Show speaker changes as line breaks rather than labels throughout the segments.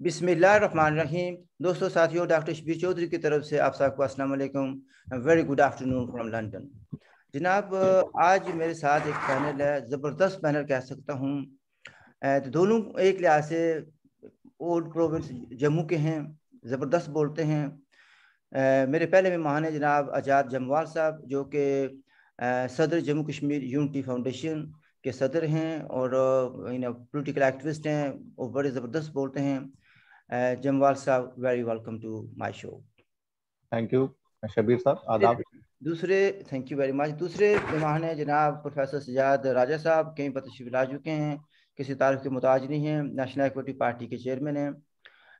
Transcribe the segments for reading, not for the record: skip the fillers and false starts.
बिस्मिल्लाहिर्रहमानिर्रहीम। दोस्तों, साथियों, डॉक्टर शबीर चौधरी की तरफ से आप सबको अस्सलाम वालेकुम। Very good afternoon from London. जनाब, आज मेरे साथ एक पैनल है, ज़बरदस्त पैनल कह सकता हूँ। तो दोनों एक लिहाज से ओल्ड प्रोविंस जम्मू के हैं, ज़बरदस्त बोलते हैं। मेरे पहले मेहमान हैं जनाब आज़ाद जमवाल साहब, जो कि सदर जम्मू कश्मीर यूनिटी फाउंडेशन के सदर हैं और पॉलिटिकल एक्टिविस्ट हैं और बड़े ज़बरदस्त बोलते हैं। जमवाल साहब, very welcome to my show.
Thank you Shabir साहब, आदाब।
दूसरे थैंक यू वेरी मच। दूसरे मेहमान हैं जनाब प्रोफेसर सजाद राजा साहब, कहीं पर तशरीफ ला चुके हैं, किसी तारीफ के मुताज नहीं हैं, नेशनल इक्विटी पार्टी के चेयरमैन हैं।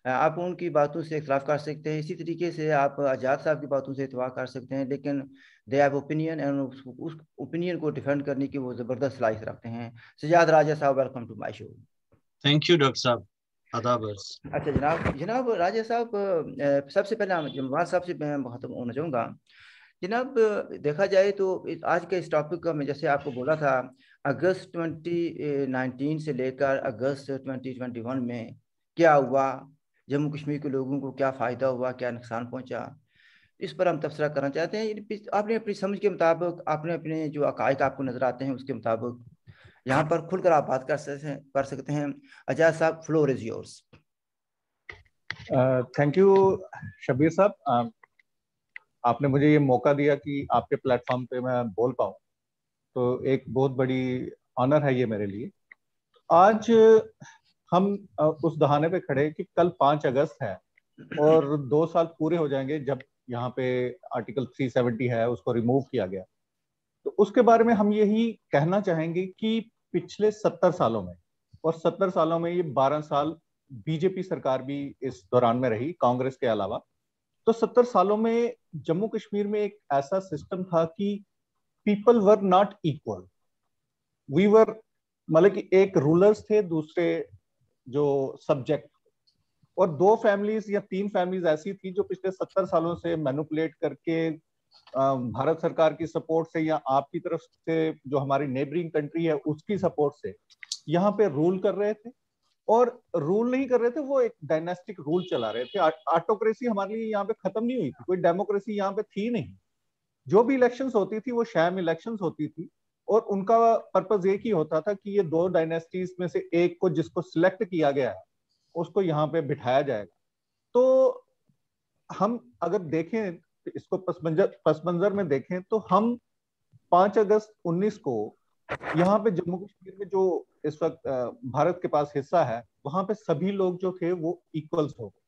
आप उनकी बातों से इख्तलाफ कर सकते हैं, इसी तरीके से आप आज़ाद साहब की बातों से इतफाक़ कर सकते हैं, लेकिन दे हैव ओपिनियन एंड उस ओपिनियन को डिफेंड करने की वो ज़बरदस्त सलाहियत रखते हैं। सजाद राजा साहब, welcome to my show.
Thank you doctor साहब, आदाब।
अच्छा जनाब, जनाब राजा साहब, सबसे पहले जमवाल साहब से मैं बहुत होना चाहूँगा। जनाब, देखा जाए तो आज के इस टॉपिक का मैं जैसे आपको बोला था, अगस्त 2019 से लेकर अगस्त 2021 में क्या हुआ, जम्मू कश्मीर के लोगों को क्या फ़ायदा हुआ, क्या नुकसान पहुंचा, इस पर हम तबसरा करना चाहते हैं। आपने अपनी समझ के मुताबिक, आपने अपने जो अकायक आपको नज़र आते हैं उसके मुताबिक यहाँ पर खुलकर आप बात कर सकते हैं। आजाद साहब, floor is yours.
Thank you Shabir साहब, आपने मुझे ये मौका दिया कि आपके प्लेटफॉर्म पे मैं बोल पाऊँ, तो एक बहुत बड़ी ऑनर है ये मेरे लिए। आज हम उस दहाने पे खड़े कि कल 5 अगस्त है और 2 साल पूरे हो जाएंगे जब यहाँ पे आर्टिकल 370 है उसको रिमूव किया गया। तो उसके बारे में हम यही कहना चाहेंगे कि पिछले 70 सालों में, और 70 सालों में ये 12 साल बीजेपी सरकार भी इस दौरान में रही, कांग्रेस के अलावा। तो 70 सालों में जम्मू कश्मीर में एक ऐसा सिस्टम था कि people were not equal, we were, मतलब कि एक रूलर्स थे, दूसरे जो सब्जेक्ट, और 2 फैमिलीज या 3 फैमिलीज ऐसी थी जो पिछले 70 सालों से मैनिपुलेट करके भारत सरकार की सपोर्ट से या आपकी तरफ से जो हमारी नेबरिंग कंट्री है उसकी सपोर्ट से यहाँ पे रूल कर रहे थे। और रूल नहीं कर रहे थे, वो एक डायनेस्टिक रूल चला रहे थे। ऑटोक्रेसी हमारे लिए यहाँ पे खत्म नहीं हुई थी, कोई डेमोक्रेसी यहाँ पे थी नहीं। जो भी इलेक्शंस होती थी वो शैम इलेक्शंस होती थी, और उनका पर्पज एक ही होता था कि ये 2 डायनेस्टीज में से एक को जिसको सिलेक्ट किया गया है उसको यहाँ पे बिठाया जाएगा। तो हम अगर देखें इसको पस मंजर में देखें तो हम 5 अगस्त 19 को यहाँ पे जम्मू कश्मीर में जो इस वक्त भारत के पास हिस्सा है, वहां पे सभी लोग जो थे वो इक्वल्स हो गए।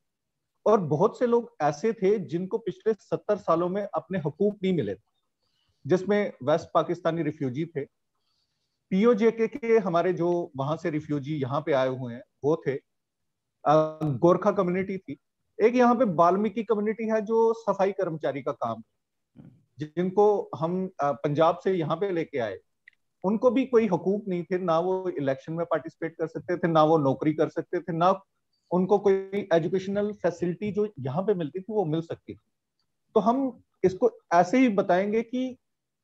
और बहुत से लोग ऐसे थे जिनको पिछले 70 सालों में अपने हकूक नहीं मिले थे, जिसमें वेस्ट पाकिस्तानी रिफ्यूजी थे, पीओजेके के हमारे जो वहां से रिफ्यूजी यहाँ पे आए हुए हैं वो थे, गोरखा कम्युनिटी थी, एक यहाँ पे वाल्मीकि कम्युनिटी है जो सफाई कर्मचारी का काम, जिनको हम पंजाब से यहाँ पे लेके आए। उनको भी कोई हकूक नहीं थे, ना वो इलेक्शन में पार्टिसिपेट कर सकते थे, ना वो नौकरी कर सकते थे, ना उनको कोई एजुकेशनल फैसिलिटी जो यहाँ पे मिलती थी वो मिल सकती थी। तो हम इसको ऐसे ही बताएंगे कि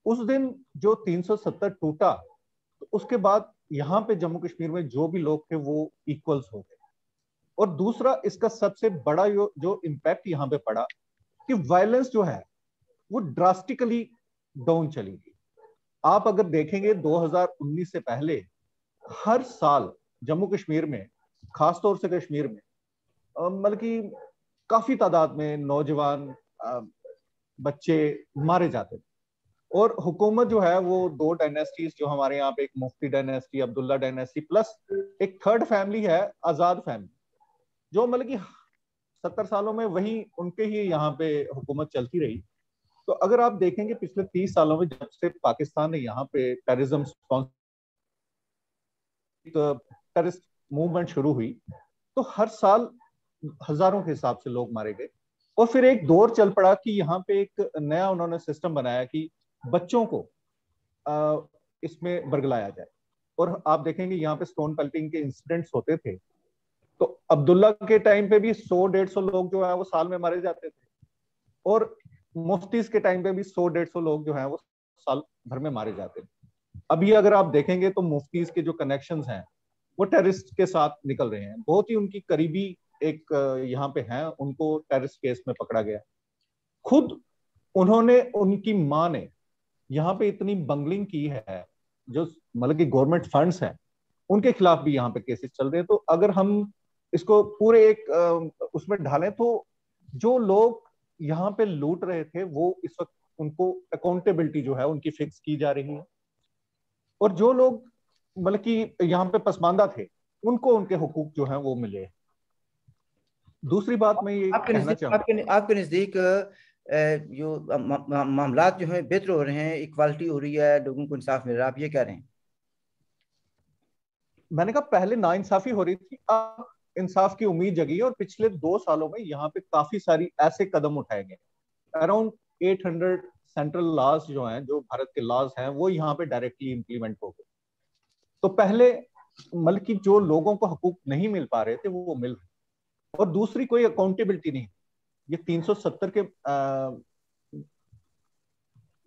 उस दिन जो 370 टूटा, तो उसके बाद यहाँ पे जम्मू कश्मीर में जो भी लोग थे वो इक्वल्स हो गए। और दूसरा इसका सबसे बड़ा जो इम्पैक्ट यहाँ पे पड़ा कि वायलेंस जो है वो ड्रास्टिकली डाउन चली गई। आप अगर देखेंगे 2019 से पहले हर साल जम्मू कश्मीर में, खासतौर से कश्मीर में, मतलब कि काफी तादाद में नौजवान बच्चे मारे जाते थे। और हुकूमत जो है वो 2 डायनेस्टीज जो हमारे यहाँ पे, एक मुफ्ती डायनेस्टी, अब्दुल्ला डायनेस्टी, प्लस एक थर्ड फैमिली है आजाद फैमिली, जो मतलब कि 70 सालों में वही उनके ही यहाँ पे हुकूमत चलती रही। तो अगर आप देखेंगे पिछले 30 सालों में जब से पाकिस्तान ने यहाँ पे टेररिस्ट मूवमेंट शुरू हुई, तो हर साल हजारों के हिसाब से लोग मारे गए। और फिर एक दौर चल पड़ा कि यहाँ पे एक नया उन्होंने सिस्टम बनाया कि बच्चों को इसमें बरगलाया जाए। और आप देखेंगे यहाँ पे स्टोन पेल्टिंग के इंसिडेंट्स होते थे, तो अब्दुल्ला के टाइम पे भी 100-150 लोग जो है वो साल में मारे जाते थे, और मुफ्तीज के टाइम पे भी 100-150 लोग जो है वो साल भर में मारे जाते थे। अभी अगर आप देखेंगे तो मुफ्तीज के जो कनेक्शंस हैं वो टेररिस्ट के साथ निकल रहे हैं, बहुत ही उनकी करीबी एक यहाँ पे हैं, उनको टेररिस्ट केस में पकड़ा गया। खुद उन्होंने, उनकी माँ ने यहाँ पे इतनी बंगलिंग की है, जो मतलब कि गवर्नमेंट फंड्स हैं उनके खिलाफ भी यहाँ पे केसेस चल रहे हैं। तो अगर हम इसको पूरे एक उसमें ढालें तो जो लोग यहाँ पे लूट रहे थे वो इस वक्त उनको अकाउंटेबिलिटी जो है उनकी फिक्स की जा रही है, और जो लोग मतलब कि यहाँ पे पसमानदा थे उनको उनके हुकूक जो है वो मिले। दूसरी बात मैं ये कहना चाहूंगा,
आपके नजदीक जो मामलात जो हैं बेहतर हो रहे हैं, इक्वालिटी हो रही है, लोगों को इंसाफ मिल रहा है, आप ये कह रहे हैं?
मैंने कहा पहले नाइंसाफी हो रही थी, अब इंसाफ की उम्मीद जगी है, और पिछले 2 सालों में यहाँ पे काफी सारी ऐसे कदम उठाए गए। अराउंड 800 सेंट्रल लॉज जो हैं, जो भारत के लॉज हैं, वो यहाँ पे डायरेक्टली इम्प्लीमेंट हो गए। तो पहले मतलब कि जो लोगों को हकूक नहीं मिल पा रहे थे वो मिल रहे, और दूसरी कोई अकाउंटेबिलिटी नहीं। ये 370 के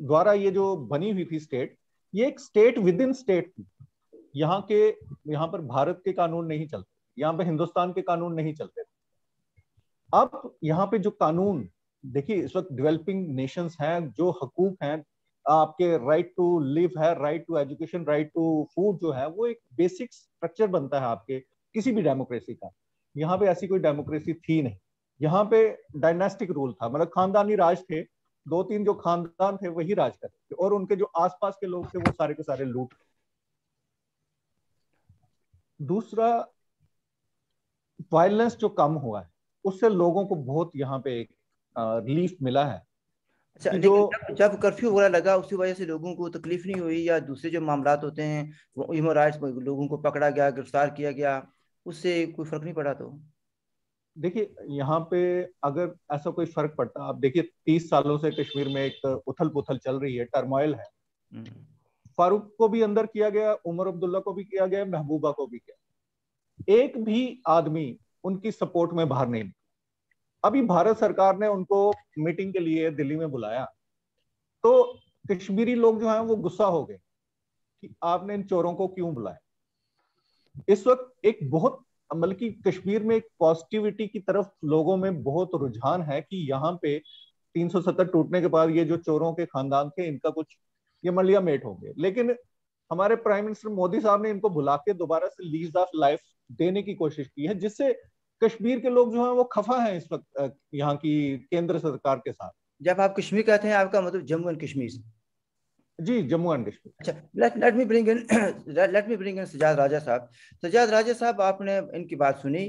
द्वारा ये जो बनी हुई थी स्टेट, ये एक स्टेट विद इन स्टेट थी। यहाँ पर भारत के कानून नहीं चलते, यहाँ पे हिंदुस्तान के कानून नहीं चलते। अब यहाँ पे जो कानून, देखिए इस वक्त डेवलपिंग नेशंस हैं, जो हकूक हैं, आपके राइट टू लिव है, right to education, right to food जो है, वो एक बेसिक स्ट्रक्चर बनता है आपके किसी भी डेमोक्रेसी का। यहाँ पे ऐसी कोई डेमोक्रेसी थी नहीं। यहाँ पे डायनास्टिक रूल था, मतलब खानदानी राज थे, 2-3 जो खानदान थे वही राज करते थे, और उनके जो आसपास के लोग थे वो सारे के सारे लूट। दूसरा, वायलेंस जो कम हुआ है उससे लोगों को बहुत यहाँ पे एक रिलीफ मिला है।
अच्छा,
कि
लेकिन जब कर्फ्यू वगैरह लगा उसकी वजह से लोगों को तकलीफ नहीं हुई, या दूसरे जो मामलात होते हैं वो ह्यूमन राइट्स, लोगों को पकड़ा गया, गिरफ्तार किया गया, उससे कोई फर्क नहीं पड़ा? तो
देखिए यहाँ पे अगर ऐसा कोई फर्क पड़ता, आप देखिए 30 सालों से कश्मीर में एक उथल पुथल चल रही है, टर्मोइल है। फारूक को भी अंदर किया गया, उमर अब्दुल्ला को भी किया गया, महबूबा को भी किया, एक भी आदमी उनकी सपोर्ट में बाहर नहीं निकला। अभी भारत सरकार ने उनको मीटिंग के लिए दिल्ली में बुलाया, तो कश्मीरी लोग जो हैं वो गुस्सा हो गए कि आपने इन चोरों को क्यों बुलाया। इस वक्त एक बहुत मतलब कि कश्मीर में एक पॉजिटिविटी की तरफ लोगों में बहुत रुझान है कि यहाँ पे 370 टूटने के बाद ये जो चोरों के खानदान थे इनका कुछ ये मलिया मेट हो गए। लेकिन हमारे प्राइम मिनिस्टर मोदी साहब ने इनको बुला के दोबारा से लीज ऑफ लाइफ देने की कोशिश की है, जिससे कश्मीर के लोग जो हैं वो खफा हैं इस वक्त यहाँ की केंद्र सरकार के साथ।
जब आप कश्मीर कहते हैं, आपका मतलब जम्मू एंड कश्मीर?
जी, जम्मू एंड कश्मीर।
अच्छा, let me bring in Sajad Raja साहब। सजाद राजा साहब, आपने इनकी बात सुनी।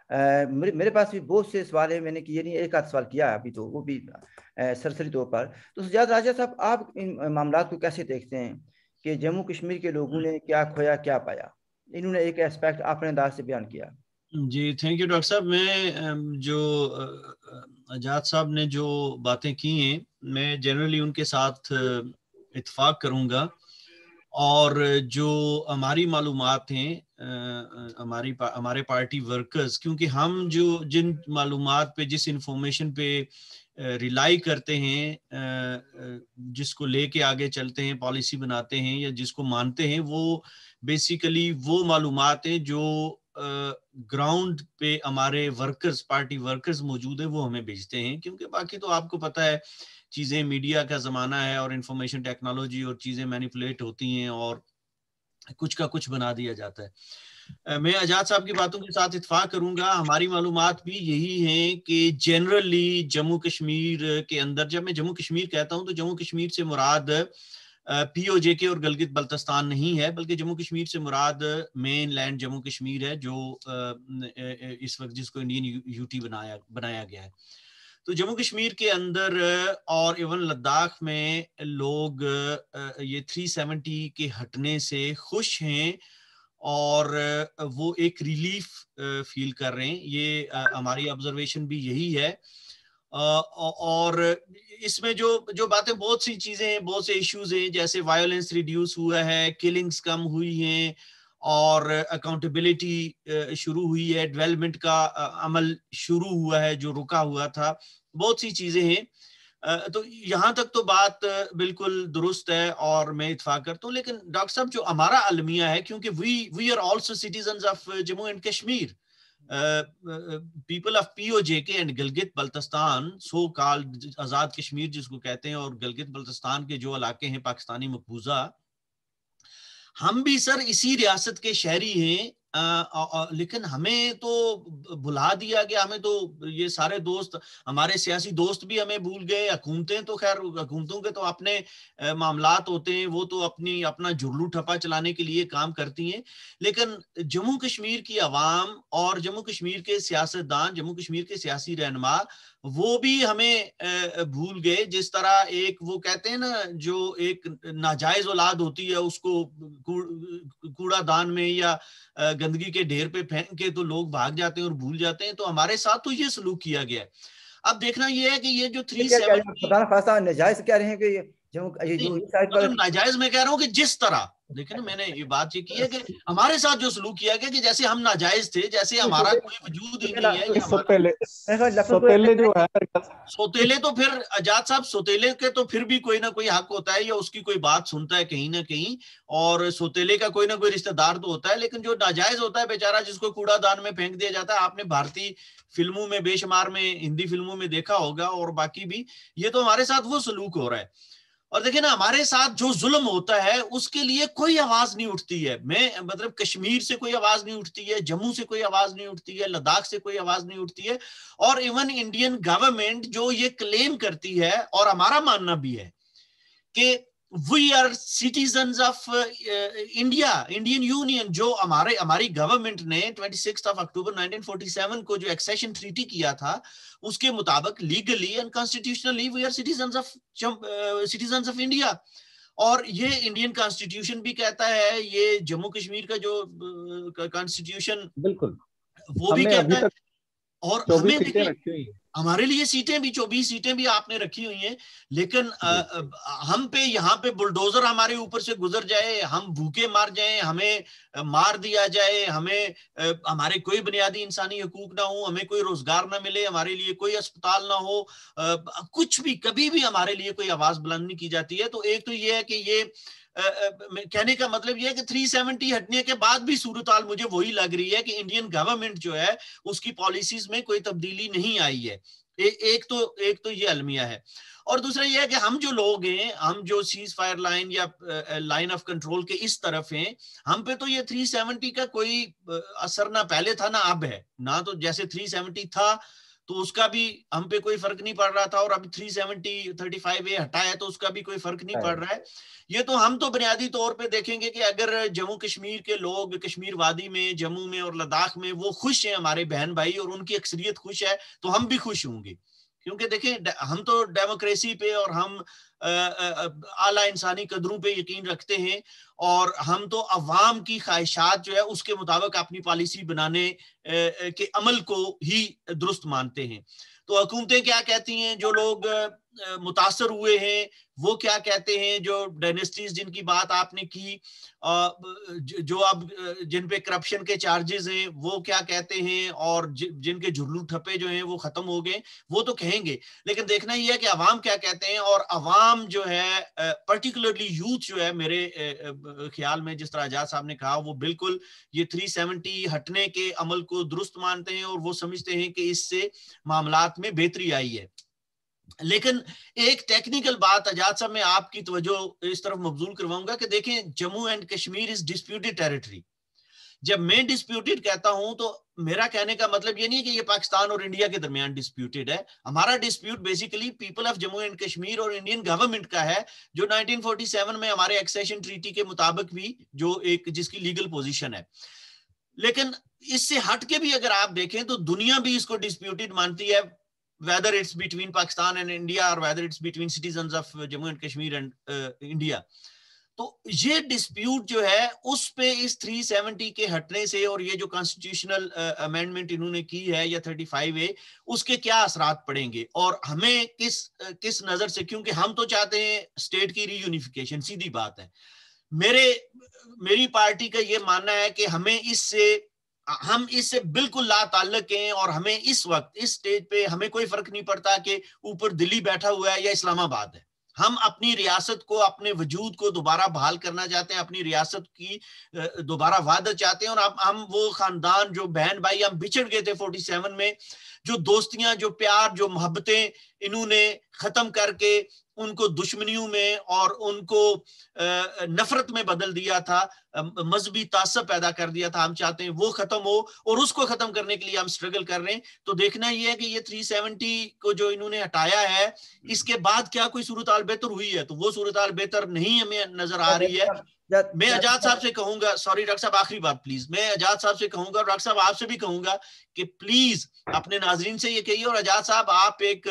मेरे पास भी बहुत से सवाल है, मैंने किए नहीं, एक आध सवाल किया है अभी, तो वो भी सरसरी तौर पर। तो सजाद राजा साहब, आप इन मामलात को कैसे देखते हैं कि जम्मू कश्मीर के लोगों ने क्या खोया क्या पाया? इन्होंने एक एस्पेक्ट अपने अंदाज से बयान किया।
जी, थैंक यू डॉक्टर साहब। मैं जो आजाद साहब ने जो बातें की हैं, मैं जनरली उनके साथ इत्फाक करूंगा। और जो हमारी मालूमात हैं, हमारे पार्टी वर्कर्स, क्योंकि हम जो जिन मालूमात पे, जिस इंफॉर्मेशन पे रिलाई करते हैं, जिसको लेके आगे चलते हैं, पॉलिसी बनाते हैं या जिसको मानते हैं, वो बेसिकली वो मालूमात हैं जो ग्राउंड पे हमारे वर्कर्स, पार्टी वर्कर्स मौजूद है, वो हमें भेजते हैं। क्योंकि बाकी तो आपको पता है, चीज़ें मीडिया का ज़माना है और इंफॉर्मेशन टेक्नोलॉजी, और चीज़ें मैनिपुलेट होती हैं और कुछ का कुछ बना दिया जाता है। मैं आजाद साहब की बातों के साथ इत्फाक करूंगा। हमारी मालूमात भी यही हैं कि जनरली जम्मू कश्मीर के अंदर, जब मैं जम्मू कश्मीर कहता हूं तो जम्मू कश्मीर से मुराद POJK और गलगित बल्तिस्तान नहीं है, बल्कि जम्मू कश्मीर से मुराद मेन लैंड जम्मू कश्मीर है, जो इस वक्त जिसको इंडियन यूटी बनाया गया है। तो जम्मू कश्मीर के अंदर और इवन लद्दाख में लोग ये 370 के हटने से खुश हैं और वो एक रिलीफ फील कर रहे हैं। ये हमारी ऑब्जर्वेशन भी यही है। और इसमें जो बातें, बहुत सी चीजें हैं, बहुत से इश्यूज हैं, जैसे वायलेंस रिड्यूस हुआ है, किलिंग्स कम हुई हैं, और अकाउंटेबिलिटी शुरू हुई है, डेवलपमेंट का अमल शुरू हुआ है जो रुका हुआ था, बहुत सी चीजें हैं। तो यहाँ तक तो बात बिल्कुल दुरुस्त है और मैं इत्फाक करता हूँ। लेकिन डॉक्टर साहब, जो हमारा अलमिया है, क्योंकि we are also citizens of Jammu and Kashmir, people of POJK and Gilgit Baltistan, so called Azad Kashmir जिसको कहते हैं, और गिलगित बल्तिस्तान के जो इलाके हैं पाकिस्तानी मकबूजा, हम भी सर इसी रियासत के शहरी हैं, लेकिन हमें तो भुला दिया गया। हमें तो ये सारे दोस्त, हमारे सियासी दोस्त भी हमें भूल गए। हुकूमतें तो खैर, हुकूमतों के तो अपने मामलात होते हैं, वो तो अपना जुर्लू ठप्पा चलाने के लिए काम करती हैं, लेकिन जम्मू कश्मीर की आवाम और जम्मू कश्मीर के सियासतदान, जम्मू कश्मीर के सियासी रहनुमा, वो भी हमें भूल गए। जिस तरह एक वो कहते हैं ना, जो एक नाजायज औलाद होती है उसको कूड़ादान में या गंदगी के ढेर पे फेंक के तो लोग भाग जाते हैं और भूल जाते हैं, तो हमारे साथ तो ये सलूक किया गया है। अब देखना ये है कि ये जो
370 नाजायज कह रहे हैं कि
मतलब नाजायज मैं कह रहा हूँ कि जिस तरह, देखिए ना, मैंने ये बात ये की है कि हमारे साथ जो सलूक किया गया कि जैसे हम नाजायज थे, जैसे हमारा कोई वजूद ही नहीं है।
सोतेले जो है,
सोतेले तो फिर आजाद साहब, सोतेले के तो फिर भी कोई ना कोई हक होता है या उसकी कोई बात सुनता है कहीं ना कहीं, और सोतेले का कोई ना कोई रिश्तेदार तो होता है। लेकिन जो नाजायज होता है बेचारा, जिसको कूड़ादान में फेंक दिया जाता है, आपने भारतीय फिल्मों में बेशुमार में, हिंदी फिल्मों में देखा होगा और बाकी भी, ये तो हमारे साथ वो सलूक हो रहा है। और देखिए ना, हमारे साथ जो जुल्म होता है उसके लिए कोई आवाज नहीं उठती है। मैं मतलब कश्मीर से कोई आवाज नहीं उठती है, जम्मू से कोई आवाज नहीं उठती है, लद्दाख से कोई आवाज नहीं उठती है। और इवन इंडियन गवर्नमेंट जो ये क्लेम करती है, और हमारा मानना भी है कि we are citizens of India, Indian union, जो हमारी गवर्नमेंट ने 26 अक्टूबर 1947 को जो एक्सेशन ट्रीटी किया था, उसके मुताबिक legally and constitutionally we are citizens of India. और ये इंडियन कॉन्स्टिट्यूशन भी कहता है, ये जम्मू कश्मीर का जो कॉन्स्टिट्यूशन
बिल्कुल
वो भी कहता है। और हमें देखिए,
रखी हुई है,
हमारे लिए सीटें भी 24 सीटें भी आपने रखी हुई हैं, लेकिन हम पे यहाँ पे बुलडोजर हमारे ऊपर से गुजर जाए, हम भूखे मार जाए, हमें मार दिया जाए, हमें हमारे कोई बुनियादी इंसानी हकूक ना हो, हमें कोई रोजगार ना मिले, हमारे लिए कोई अस्पताल ना हो, कुछ भी कभी भी हमारे लिए कोई आवाज बुलंद नहीं की जाती है। तो एक तो ये है कि ये कहने का मतलब यह है कि 370 हटने के बाद भी सूरत हाल मुझे वही लग रही है कि इंडियन गवर्नमेंट जो है उसकी पॉलिसीज में कोई तब्दीली नहीं आई है। एक तो ये अलमिया है। और दूसरा ये है कि हम जो लोग हैं, हम जो सीज फायर लाइन या लाइन ऑफ कंट्रोल के इस तरफ हैं, हम पे तो ये 370 का कोई असर ना पहले था ना अब है। ना तो जैसे 370 था तो उसका भी हम पे कोई फर्क नहीं पड़ रहा था, और अभी 370 35A हटाया तो उसका भी कोई फर्क नहीं पड़ रहा है। ये तो हम तो बुनियादी तौर पे देखेंगे कि अगर जम्मू कश्मीर के लोग कश्मीर वादी में, जम्मू में और लद्दाख में वो खुश हैं, हमारे बहन भाई, और उनकी अक्सरियत खुश है, तो हम भी खुश होंगे। क्योंकि देखिए, हम तो डेमोक्रेसी पे और हम आला इंसानी कदरों पे यकीन रखते हैं, और हम तो अवाम की ख्वाहिशात जो है उसके मुताबिक अपनी पॉलिसी बनाने के अमल को ही दुरुस्त मानते हैं। तो हुकूमतें क्या कहती हैं, जो लोग मुतासर हुए हैं वो क्या कहते हैं, जो डायनेस्टीज जिनकी बात आपने की, जो अब जिन पे करप्शन के चार्जेस हैं वो क्या कहते हैं, और जिनके जुर्लू ठप्पे जो हैं वो खत्म हो गए, वो तो कहेंगे। लेकिन देखना ही है कि अवाम क्या कहते हैं। और अवाम जो है, पर्टिकुलरली यूथ जो है, मेरे ख्याल में जिस तरह आजाद साहब ने कहा, वो बिल्कुल ये 370 हटने के अमल को दुरुस्त मानते हैं, और वो समझते हैं कि इससे मामलात में बेहतरी आई है। लेकिन एक टेक्निकल बात आजाद साहब, मैं आपकी तवज्जो इस तरफ मबजूल करवाऊंगा कि देखें, Jammu and Kashmir is disputed territory. जब मैं डिस्प्यूटेड कहता हूं तो मेरा कहने का मतलब ये नहीं है कि ये पाकिस्तान और इंडिया के दरमियान डिस्प्यूटेड है। हमारा dispute basically people of Jammu and Kashmir और इंडियन गवर्नमेंट का है, जो 1947 में हमारे एक्सेशन ट्रीटी के मुताबिक भी जो एक जिसकी लीगल पोजीशन है। लेकिन इससे हट के भी अगर आप देखें तो दुनिया भी इसको डिस्प्यूटेड मानती है, whether it's between Pakistan and India or whether it's between citizens of Jammu and Kashmir and India। तो ये डिस्प्यूट जो है उस पे इस 370 के हटने से और ये जो कॉन्स्टिट्यूशनल अमेंडमेंट इन्होंने की है या 35A, उसके क्या असरात पड़ेंगे और हमें किस नजर से, क्योंकि हम तो चाहते हैं स्टेट की रीयूनिफिकेशन, सीधी बात है। मेरी पार्टी का ये मानना है कि हम इससे बिल्कुल ला ताल्लुक हैं, और हमें इस वक्त इस स्टेज पे हमें कोई फर्क नहीं पड़ता कि ऊपर दिल्ली बैठा हुआ है या इस्लामाबाद है। हम अपनी रियासत को, अपने वजूद को दोबारा बहाल करना चाहते हैं, अपनी रियासत की दोबारा वादत चाहते हैं। और अब हम वो खानदान, जो बहन भाई हम बिछड़ गए थे 47 में, जो दोस्तियां, जो प्यार, जो मोहब्बतें इन्होंने खत्म करके उनको दुश्मनियों में और उनको नफरत में बदल दिया था, मजहबी तासब पैदा कर दिया था, हम चाहते हैं वो खत्म हो, और उसको खत्म करने के लिए हम स्ट्रगल कर रहे हैं। तो देखना ये है कि ये 370 को जो इन्होंने हटाया है, इसके बाद क्या कोई सूरत हाल बेहतर हुई है? तो वो सूरत हाल बेहतर नहीं हमें नजर आ रही है। मैं आजाद साहब से कहूंगा, सॉरी डॉक्टर साहब, आखिरी बात प्लीज, मैं आजाद साहब से कहूंगा, डॉक्टर साहब आपसे भी कहूंगा कि प्लीज अपने नाजरीन से ये कहिए, और आजाद साहब आप एक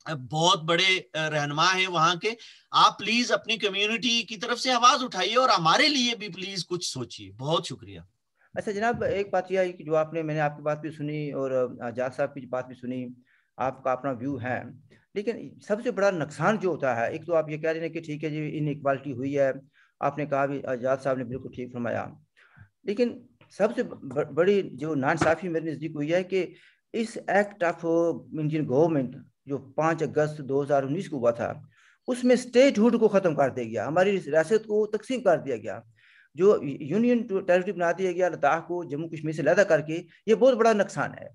बहुत बड़े रहनुमा हैं वहां के, आप प्लीज अपनी कम्युनिटी की तरफ से आवाज उठाइए और हमारे लिए भी प्लीज कुछ सोचिए। बहुत शुक्रिया।
अच्छा जनाब, एक बात यह है कि जो आपने, मैंने आपकी बात भी सुनी और आजाद साहब की बात भी सुनी, आपका अपना व्यू है, लेकिन सबसे बड़ा नुकसान जो होता है, एक तो आप ये कह रहे हैं कि ठीक है जी इनइक्वालिटी हुई है, आपने कहा भी, आजाद साहब ने बिल्कुल ठीक फरमाया, लेकिन सबसे बड़ी जो नाइंसाफी मेरे नज़दीक हुई है कि इस एक्ट ऑफ इंडियन गवर्नमेंट जो 5 अगस्त 2019 को हुआ था, उसमें स्टेटहुड को ख़त्म कर दिया गया, हमारी रियासत को तकसीम कर दिया गया, जो यूनियन टेरिटरी बना दिया गया लद्दाख को जम्मू कश्मीर से अलग करके, ये बहुत बड़ा नुकसान है।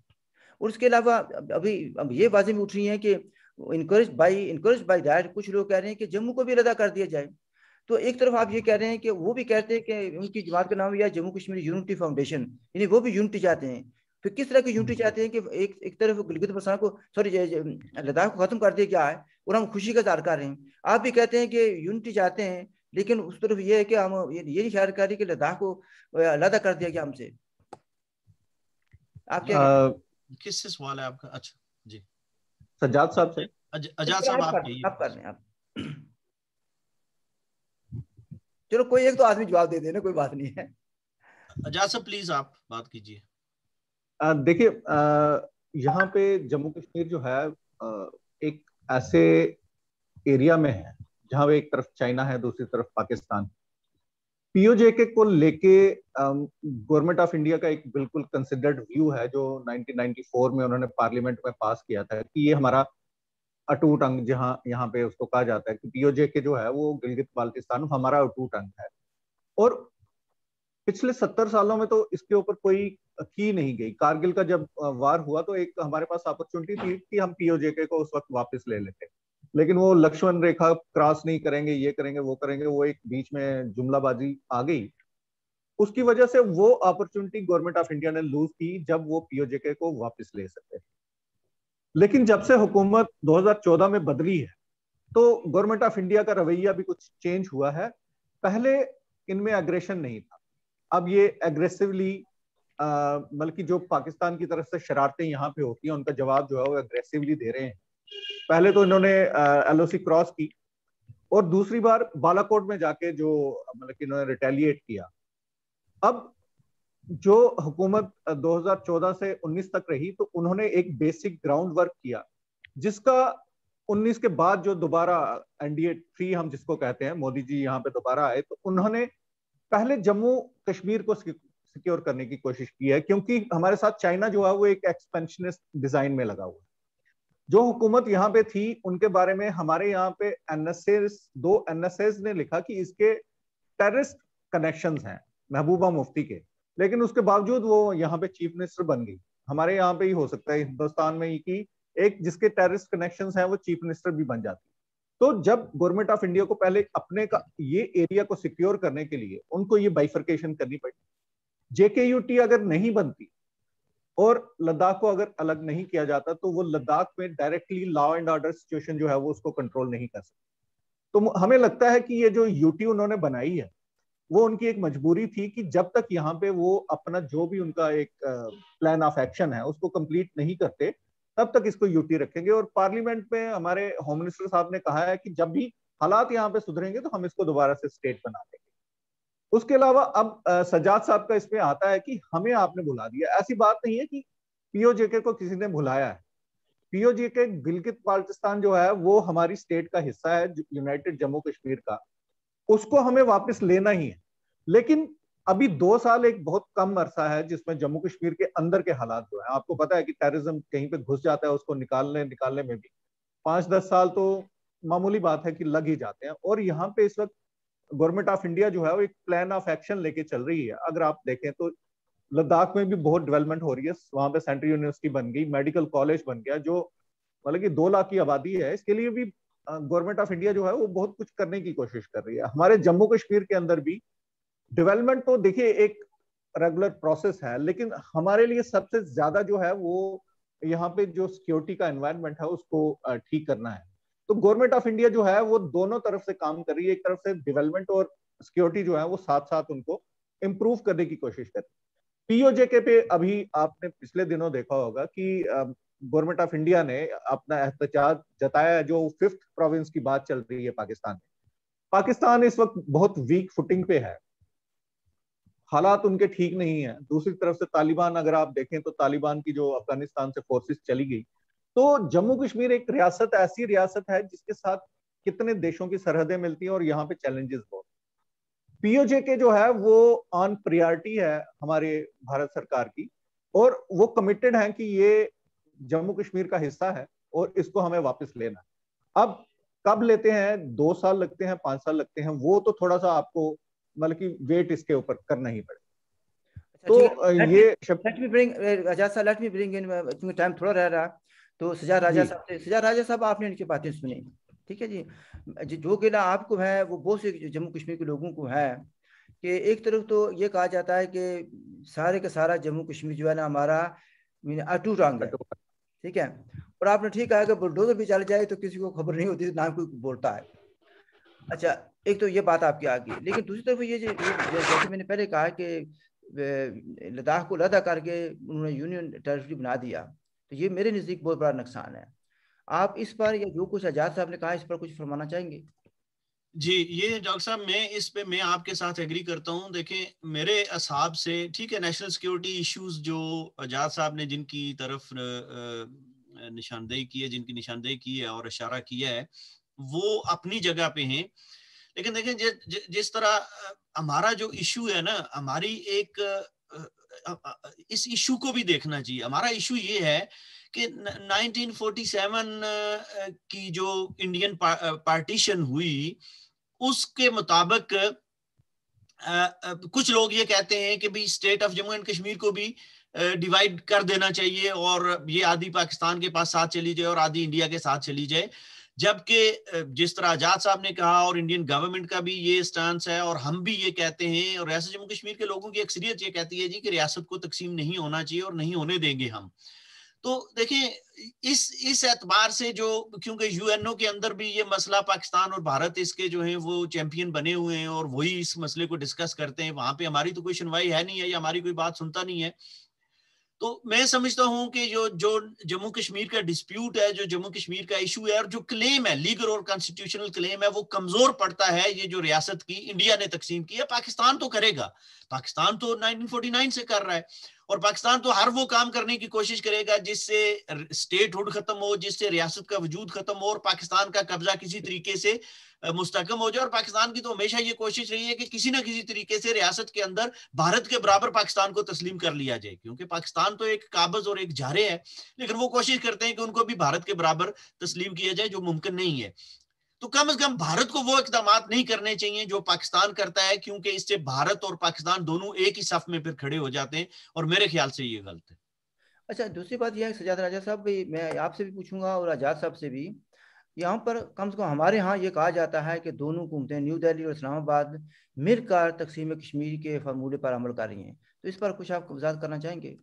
और उसके अलावा अभी अब ये बातें भी उठ रही हैं कि इनकरेज बाई दैट कुछ लोग कह रहे हैं कि जम्मू को भी अलग कर दिया जाए। तो एक तरफ आप ये कह रहे हैं कि वो भी कहते हैं कि उनकी जमात का नाम यह जम्मू कश्मीर यूनिटी फाउंडेशन, यानी वो भी यूनिटी चाहते हैं। फिर किस तरह की यूनिटी चाहते हैं कि एक तरफ गिलगित बल्तिस्तान को, सॉरी लद्दाख को खत्म कर दिया गया है और हम खुशी का इजहार कर रहे हैं। आप भी कहते हैं कि यूनिटी चाहते हैं, लेकिन उस तरफ ये है कि हम ये नहीं ख्याल कर रहे कि लद्दाख को अलग कर दिया गया हमसे। आप क्या
किससे सवाल है आपका? अच्छा जी,
सज्जाद साहब से।
आजाद साहब आप
कर रहे हैं आप। चलो कोई एक तो आदमी जवाब दे देना, कोई बात नहीं है।
आजाद साहब प्लीज आप बात कीजिए।
देखिए, यहाँ पे जम्मू कश्मीर जो है एक ऐसे एरिया में है जहाँ पे एक तरफ चाइना है, दूसरी तरफ पाकिस्तान। पीओजेके को लेके गवर्नमेंट ऑफ इंडिया का एक बिल्कुल कंसिडर्ड व्यू है जो 1994 में उन्होंने पार्लियामेंट में पास किया था कि ये हमारा अटूट अंग, जहाँ यहाँ पे उसको कहा जाता है कि पीओजेके जो है वो गिलगित बाल्टिस्तान हमारा अटूट अंग है। और पिछले 70 सालों में तो इसके ऊपर कोई की नहीं गई। कारगिल का जब वार हुआ तो एक हमारे पास अपॉर्चुनिटी थी कि हम पीओजेके को उस वक्त वापस ले लेते, लेकिन वो लक्ष्मण रेखा क्रॉस नहीं करेंगे, ये करेंगे वो करेंगे, वो एक बीच में जुमलाबाजी आ गई। उसकी वजह से वो अपॉर्चुनिटी गवर्नमेंट ऑफ इंडिया ने लूज की जब वो पीओजेके को वापस ले सकते। लेकिन जब से हुकूमत 2014 में बदली है तो गवर्नमेंट ऑफ इंडिया का रवैया भी कुछ चेंज हुआ है। पहले इनमें एग्रेशन नहीं था, अब ये एग्रेसिवली, बल्कि जो पाकिस्तान की तरफ से शरारतें यहाँ पे होती हैं उनका जवाब जो है वो एग्रेसिवली दे रहे हैं। पहले तो इन्होंने एलओसी क्रॉस की, और दूसरी बार बालाकोट में जाके जो मतलब कि इन्होंने रिटेलिएट किया। अब जो हुकूमत 2014 से 19 तक रही तो उन्होंने एक बेसिक ग्राउंड वर्क किया, जिसका 19 के बाद जो दोबारा एनडीए 3 हम जिसको कहते हैं, मोदी जी यहाँ पे दोबारा आए तो उन्होंने पहले जम्मू कश्मीर को सिक्योर करने की कोशिश की है, क्योंकि हमारे साथ चाइना जो है वो एक एक्सपेंशनिस्ट डिजाइन में लगा हुआ है। जो हुकूमत यहाँ पे थी उनके बारे में हमारे यहाँ पे दो एनएसएस ने लिखा कि इसके टेररिस्ट कनेक्शंस हैं महबूबा मुफ्ती के, लेकिन उसके बावजूद वो यहाँ पे चीफ मिनिस्टर बन गई। हमारे यहाँ पे ही हो सकता है हिंदुस्तान में ही कि एक जिसके टेररिस्ट कनेक्शंस हैं वो चीफ मिनिस्टर भी बन जाती। तो जब गवर्नमेंट ऑफ इंडिया को पहले अपने का ये एरिया को सिक्योर करने के लिए उनको ये बाइफर्केशन करनी पड़ी। जेकेयूटी अगर नहीं बनती और लद्दाख को अगर अलग नहीं किया जाता तो वो लद्दाख में directly law and order situation जो है वो उसको कंट्रोल नहीं कर सकती। तो हमें लगता है कि ये जो यूटी उन्होंने बनाई है वो उनकी एक मजबूरी थी कि जब तक यहाँ पे वो अपना जो भी उनका एक प्लान ऑफ एक्शन है उसको कंप्लीट नहीं करते तब तक इसको यूटी रखेंगे। और पार्लियामेंट में हमारे होम मिनिस्टर साहब ने कहा है कि जब भी हालात यहाँ पे सुधरेंगे तो हम इसको दोबारा से स्टेट बना देंगे। उसके अलावा अब सज्जाद साहब का इसमें आता है कि हमें आपने बुला दिया। ऐसी बात नहीं है कि पीओजेके को किसी ने बुलाया है। पीओजेके गिलगित बाल्टिस्तान जो है वो हमारी स्टेट का हिस्सा है, यूनाइटेड जम्मू कश्मीर का, उसको हमें वापस लेना ही है। लेकिन अभी 2 साल एक बहुत कम अरसा है जिसमें जम्मू कश्मीर के अंदर के हालात जो है, आपको पता है कि टेररिज्म कहीं पे घुस जाता है, उसको निकालने में भी 5-10 साल तो मामूली बात है कि लग ही जाते हैं। और यहाँ पे इस वक्त गवर्नमेंट ऑफ इंडिया जो है वो एक प्लान ऑफ एक्शन लेके चल रही है। अगर आप देखें तो लद्दाख में भी बहुत डेवलपमेंट हो रही है, वहां पे सेंट्रल यूनिवर्सिटी बन गई, मेडिकल कॉलेज बन गया, जो मतलब कि 2 लाख की आबादी है। इसके लिए भी गवर्नमेंट ऑफ इंडिया जो है वो बहुत कुछ करने की कोशिश कर रही है। हमारे जम्मू कश्मीर के अंदर भी डेवलपमेंट तो देखिए एक रेगुलर प्रोसेस है, लेकिन हमारे लिए सबसे ज्यादा जो है वो यहाँ पे जो सिक्योरिटी का एनवायरनमेंट है उसको ठीक करना है। तो गवर्नमेंट ऑफ इंडिया जो है वो दोनों तरफ से काम कर रही है। एक तरफ से डेवलपमेंट और सिक्योरिटी जो है वो साथ साथ उनको इम्प्रूव करने की कोशिश कर रही है। पीओजेके पे अभी आपने पिछले दिनों देखा होगा कि गवर्नमेंट ऑफ इंडिया ने अपना एहतजाज जताया, जो 5th प्रोविंस की बात चल रही है पाकिस्तान में। पाकिस्तान इस वक्त बहुत वीक फुटिंग पे है, हालात उनके ठीक नहीं है। दूसरी तरफ से तालिबान, अगर आप देखें तो तालिबान की जो अफगानिस्तान से फोर्सेस चली गई, तो जम्मू कश्मीर एक रियासत, ऐसी रियासत है जिसके साथ कितने देशों की सरहदें मिलती हैं और यहाँ पे चैलेंजेस बहुत। पीओजेके जो है वो ऑन प्रायोरिटी है हमारे भारत सरकार की, और वो कमिटेड है कि ये जम्मू कश्मीर का हिस्सा है और इसको हमें वापस लेना है। अब कब लेते हैं, 2 साल लगते हैं, 5 साल लगते हैं, वो तो थोड़ा सा आपको मतलब कि वेट इसके ऊपर करना ही पड़ेगा। तो ये
लेट मी ब्रिंग आजाद साहब, लेट मी ब्रिंग इन, क्योंकि टाइम थोड़ा रह रहा, तो सजाद राजा साहब से, सजाद राजा साहब आपने इनकी बातें सुनी, ठीक है जी। जो गिला आपको है वो बहुत से जम्मू कश्मीर के लोगों को है कि एक तरफ तो ये कहा जाता है कि सारे का सारा जम्मू कश्मीर जो है ना हमारा अटूट अंग है, ठीक है। और आपने ठीक कहा कि बुलडोजर भी चल जाए तो किसी को खबर नहीं होती, ना कोई बोलता है। अच्छा, एक तो ये बात आपकी आ गई, लेकिन दूसरी तरफ ये जैसे मैंने पहले कहा कि लद्दाख को अलग करके उन्होंने यूनियन टेरिटरी बना दिया, तो ये मेरे नज़दीक बहुत बड़ा नुकसान है। आप इस पर, या जो कुछ आजाद साहब ने कहा, इस पर कुछ फरमाना चाहेंगे?
जी, ये डॉक्टर साहब, मैं आपके साथ एग्री करता हूं। देखें, मेरे हिसाब से ठीक है, नेशनल सिक्योरिटी इश्यूज जो आजाद साहब ने जिनकी तरफ निशानदेही की है, जिनकी निशानदेही की है और इशारा किया है, वो अपनी जगह पे हैं। लेकिन देखें, जिस तरह हमारा जो इशू है ना, हमारी एक इस इशू को भी देखना चाहिए। हमारा इशू ये है कि 1947 की जो इंडियन पार्टीशन हुई, उसके मुताबिक कुछ लोग ये कहते हैं कि भी state of Jammu and Kashmir को भी डिवाइड कर देना चाहिए और ये आधी पाकिस्तान के पास साथ चली जाए और आधी इंडिया के साथ चली जाए। जबकि जिस तरह आजाद साहब ने कहा और इंडियन गवर्नमेंट का भी ये स्टांस है, और हम भी ये कहते हैं, और रियासत जम्मू कश्मीर के लोगों की अक्सरियत ये कहती है जी कि रियासत को तकसीम नहीं होना चाहिए और नहीं होने देंगे हम। तो देखें, इस एतबार से, जो क्योंकि यूएनओ के अंदर भी ये मसला पाकिस्तान और भारत इसके जो हैं वो चैंपियन बने हुए हैं और वही इस मसले को डिस्कस करते हैं, वहां पे हमारी तो कोई सुनवाई है नहीं है, या हमारी कोई बात सुनता नहीं है। तो मैं समझता हूं कि जो जो जम्मू कश्मीर का डिस्प्यूट है, जो जम्मू कश्मीर का इशू है, और जो क्लेम है, लीगल और कॉन्स्टिट्यूशनल क्लेम है, वो कमजोर पड़ता है। ये जो रियासत की इंडिया ने तकसीम की है, पाकिस्तान तो करेगा, पाकिस्तान तो 1949 से कर रहा है, और पाकिस्तान तो हर वो काम करने की कोशिश करेगा जिससे स्टेटहुड खत्म हो, जिससे रियासत का वजूद खत्म हो और पाकिस्तान का कब्जा किसी तरीके से मुस्तकम हो जाए। और पाकिस्तान की तो हमेशा ये कोशिश रही है कि किसी ना किसी तरीके से रियासत के अंदर भारत के बराबर पाकिस्तान को तस्लीम कर लिया जाए, क्योंकि पाकिस्तान तो एक काबज और एक झारे है, लेकिन वो कोशिश करते हैं कि उनको भी भारत के बराबर तस्लीम किया जाए, जो मुमकिन नहीं है। तो कम से कम भारत को वो इकदाम नहीं करने चाहिए जो पाकिस्तान करता है, क्योंकि इससे भारत और पाकिस्तान दोनों एक ही सफ में फिर खड़े हो जाते हैं, और मेरे ख्याल से ये गलत है।
अच्छा, दूसरी बात यह है सजाद राजा साहब, भी मैं आपसे भी पूछूंगा और आजाद साहब से भी, यहाँ पर कम से कम हमारे यहाँ ये कहा जाता है कि दोनों हुकूमतें, न्यू दिल्ली और इस्लामाबाद, मिलकर तकसीम कश्मीर के फार्मूले पर अमल कर रही हैं। तो इस पर कुछ आप वजाहत करना चाहेंगे?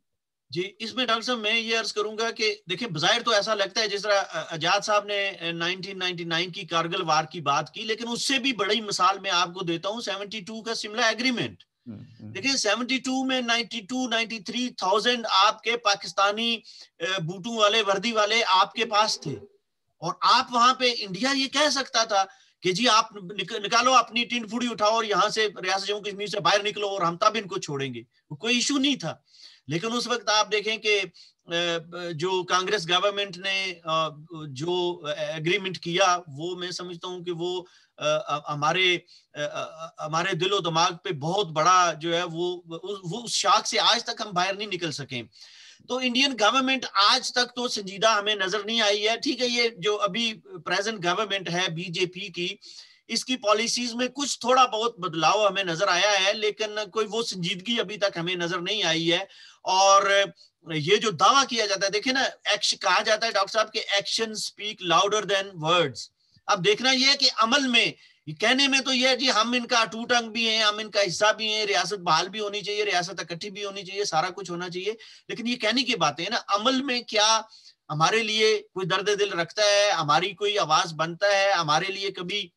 जी, इसमें डॉक्टर साहब मैं ये अर्ज करूंगा कि देखिए, बज़ाहिर तो ऐसा लगता है जिस तरह आजाद साहब ने 1999 की कारगिल वार की बात की, लेकिन उससे भी बड़ी मिसाल मैं आपको देता हूं 72 का शिमला एग्रीमेंट। देखिए, 72 में 92-93,000 आपके पाकिस्तानी बूटों वाले, वर्दी वाले आपके पास थे, और आप वहां पे, इंडिया ये कह सकता था कि जी आप निकालो अपनी टीन फुड़ी उठाओ और यहाँ से रियासत जम्मू कश्मीर से बाहर निकलो और हम तब इनको छोड़ेंगे, कोई इशू नहीं था। लेकिन उस वक्त आप देखें कि जो कांग्रेस गवर्नमेंट ने जो एग्रीमेंट किया, वो मैं समझता हूं कि वो हमारे दिलो दिमाग पे बहुत बड़ा जो है वो उस शाख से आज तक हम बाहर नहीं निकल सके। तो इंडियन गवर्नमेंट आज तक तो संजीदा हमें नजर नहीं आई है। ठीक है, ये जो अभी प्रेजेंट गवर्नमेंट है बीजेपी की, इसकी पॉलिसीज में कुछ थोड़ा बहुत बदलाव हमें नजर आया है, लेकिन कोई वो संजीदगी अभी तक हमें नजर नहीं आई है। और ये जो दावा किया जाता है, देखिए ना, एक्शन कहा जाता है डॉक्टर साहब के action speak louder than words. अब देखना यह है कि अमल में, कहने में तो यह है जी हम इनका अटूट अंग भी हैं, हम इनका हिस्सा भी हैं, रियासत बहाल भी होनी चाहिए, रियासत इकट्ठी भी होनी चाहिए, सारा कुछ होना चाहिए, लेकिन ये कहने की बातें हैं ना, अमल में क्या हमारे लिए कोई दर्द दिल रखता है, हमारी कोई आवाज बनता है, हमारे लिए कभी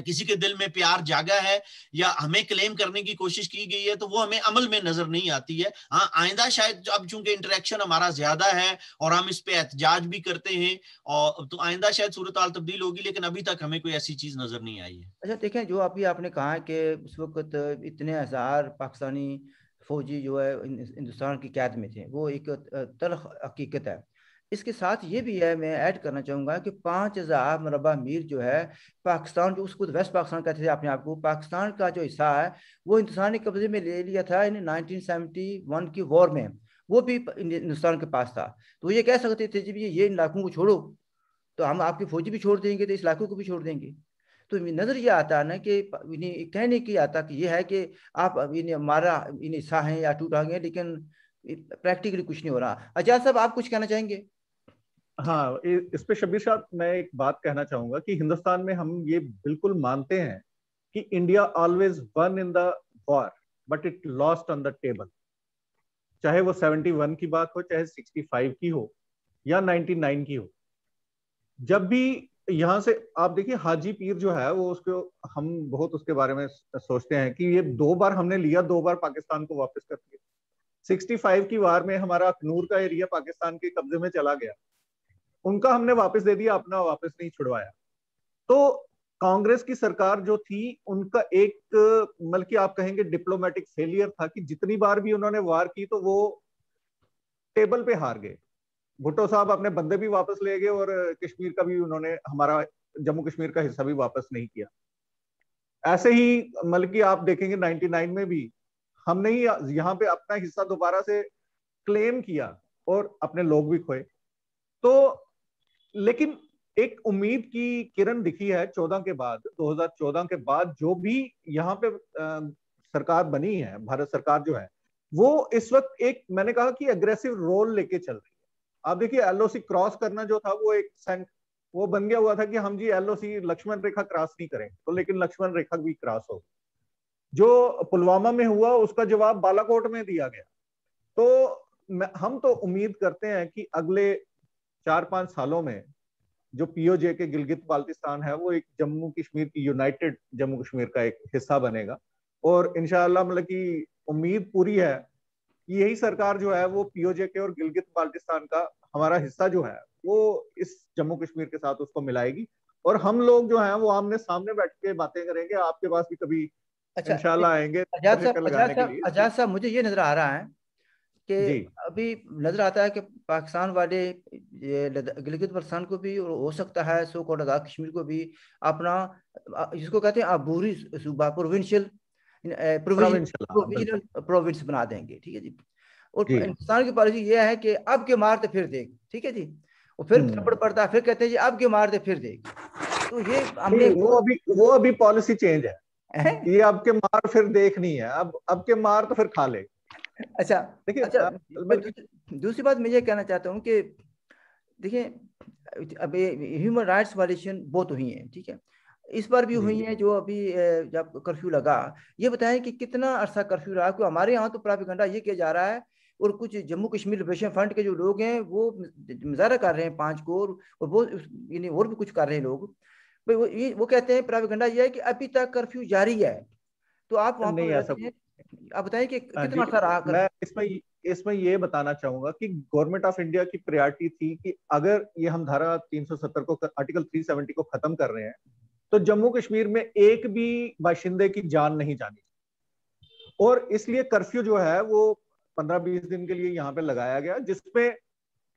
किसी के दिल में प्यार जागा है या हमें क्लेम करने की कोशिश की गई है, तो वो हमें अमल में नजर नहीं आती है। हाँ, आइंदा शायद अब चूंकि इंटरेक्शन हमारा ज्यादा है और हम इस पे एहतजाज भी करते हैं, और तो आइंदा शायद सूरत हाल तब्दील होगी, लेकिन अभी तक हमें कोई ऐसी चीज नजर नहीं आई है।
अच्छा देखें, जो अभी आपने कहा कि उस वक्त इतने हजार पाकिस्तानी फौजी जो है हिंदुस्तान की कैद में थे, वो एक तल्ख हकीकत है। इसके साथ ये भी है, मैं ऐड करना चाहूँगा कि 5000 मरबा मील जो है पाकिस्तान, जो उसको वेस्ट पाकिस्तान कहते थे अपने आप को, पाकिस्तान का जो हिस्सा है वो हिंदुस्तान ने कब्जे में ले लिया था इन 1971 की वॉर में, वो भी हिंदुस्तान के पास था। तो ये कह सकते थे जी ये इन इलाकों को छोड़ो, तो हम आपकी फौजी भी छोड़ देंगे, तो इस इलाकों को भी छोड़ देंगे। तो नजर ये आता है ना कि इन्हें कहने की आता कि ये है कि आप इन्हें हमारा इन हिस्सा हैं या टूटा हैं, लेकिन प्रैक्टिकली कुछ नहीं हो रहा। अजाज साहब, आप कुछ कहना चाहेंगे?
हाँ, इस पे शब्बीर साहब मैं एक बात कहना चाहूंगा कि हिंदुस्तान में हम ये बिल्कुल मानते हैं कि India always one in the war but it lost on the table. चाहे वो 71 की बात हो, चाहे 65 की हो या 99 की हो। जब भी यहाँ से आप देखिए, हाजी पीर जो है वो, उसको हम बहुत उसके बारे में सोचते हैं कि ये 2 बार हमने लिया, 2 बार पाकिस्तान को वापस कर दिया। 65 की वार में हमारा अखनूर का एरिया पाकिस्तान के कब्जे में चला गया, उनका हमने वापस दे दिया, अपना वापस नहीं छुड़वाया। तो कांग्रेस की सरकार जो थी, उनका एक बल्कि आप कहेंगे डिप्लोमेटिक फेलियर था कि जितनी बार भी उन्होंने वार की तो वो टेबल पे हार गए। भुट्टो साहब अपने बंदे भी वापस ले गए और कश्मीर का भी उन्होंने, हमारा जम्मू कश्मीर का हिस्सा भी वापस नहीं किया। ऐसे ही मतलब कि आप देखेंगे 99 में भी हमने ही यहाँ पे अपना हिस्सा दोबारा से क्लेम किया और अपने लोग भी खोए। तो लेकिन एक उम्मीद की किरण दिखी है 14 के बाद, 2014 के बाद जो भी यहाँ पे सरकार बनी है, भारत सरकार जो है, वो इस वक्त एक, मैंने कहा कि अग्रेसिव रोल लेके चल रही है। आप देखिए, एलओसी क्रॉस करना जो था वो एक वो बन गया हुआ था कि हम जी एलओसी लक्ष्मण रेखा क्रॉस नहीं करें, तो लेकिन लक्ष्मण रेखा भी क्रॉस हो। जो पुलवामा में हुआ उसका जवाब बालाकोट में दिया गया। तो हम तो उम्मीद करते हैं कि अगले 4-5 सालों में जो पीओजे के गिलगित बाल्टिस्तान है वो एक जम्मू कश्मीर की, यूनाइटेड जम्मू कश्मीर का एक हिस्सा बनेगा। और इंशाअल्लाह मतलब कि उम्मीद पूरी है कि यही सरकार जो है वो पीओजे के और गिलगित बाल्टिस्तान का हमारा हिस्सा जो है वो इस जम्मू कश्मीर के साथ उसको मिलाएगी, और हम लोग जो हैं वो आमने सामने बैठ के बातें करेंगे। आपके पास भी कभी
अच्छा,
इंशाल्लाह आएंगे
आजाद साहब,
लगाने के लिए।
आजाद साहब, मुझे ये नजर आ रहा है कि
जी
अभी नजर आता है कि पाकिस्तान वाले ये गिलगित बल्तिस्तान को भी, और हो सकता है सो कॉल्ड आजाद कश्मीर को भी, अपना जिसको कहते हैं अबूरी सूबा, प्रोविंशियल
प्रोविंशियल,
प्रोविजनल प्रोविंस बना देंगे। ठीक है जी। और
जी।
हिंदुस्तान की पॉलिसी ये है कि अब के मारते फिर देख, ठीक है जी। और फिर थप्पड़ पड़ता है, फिर कहते हैं जी अब के मारते फिर देख। तो ये हमने
वो अभी पॉलिसी चेंज है। ये अब के मार फिर देख नहीं है, अब के मार तो फिर खा ले।
अच्छा,
देखिए
अच्छा, मैं दूसरी बात मैं ये कहना चाहता हूँ कि देखिए, अब ह्यूमन राइट्स वायलेशन बहुत हुई हैं, ठीक है, इस बार भी हुई हैं। जो अभी जब कर्फ्यू लगा, ये बताएं कि कितना अरसा कर्फ्यू रहा। क्योंकि हमारे यहाँ तो प्रोपेगेंडा ये किया जा रहा है, और कुछ जम्मू कश्मीर लिबरेशन फ्रंट के जो लोग हैं वो मुजाहरा कर रहे हैं 5 को, और वो यानी और भी कुछ कर रहे हैं लोग। वो कहते हैं प्रोपेगेंडा ये है कि अभी तक कर्फ्यू जारी है। तो आप वहां पर
नहीं ऐसा,
रहते हैं, आप बताएं कि कितना
जी,
अरसा रहा
मैं
कर्फ्यू?
इसमें ये बताना चाहूंगा कि गवर्नमेंट ऑफ इंडिया की प्रायोरिटी थी कि अगर ये हम धारा 370 को, आर्टिकल 370 को खत्म कर रहे हैं, तो जम्मू कश्मीर में एक भी बाशिंदे की जान नहीं जानी। और इसलिए कर्फ्यू जो है वो 15-20 दिन के लिए यहाँ पे लगाया गया, जिसमें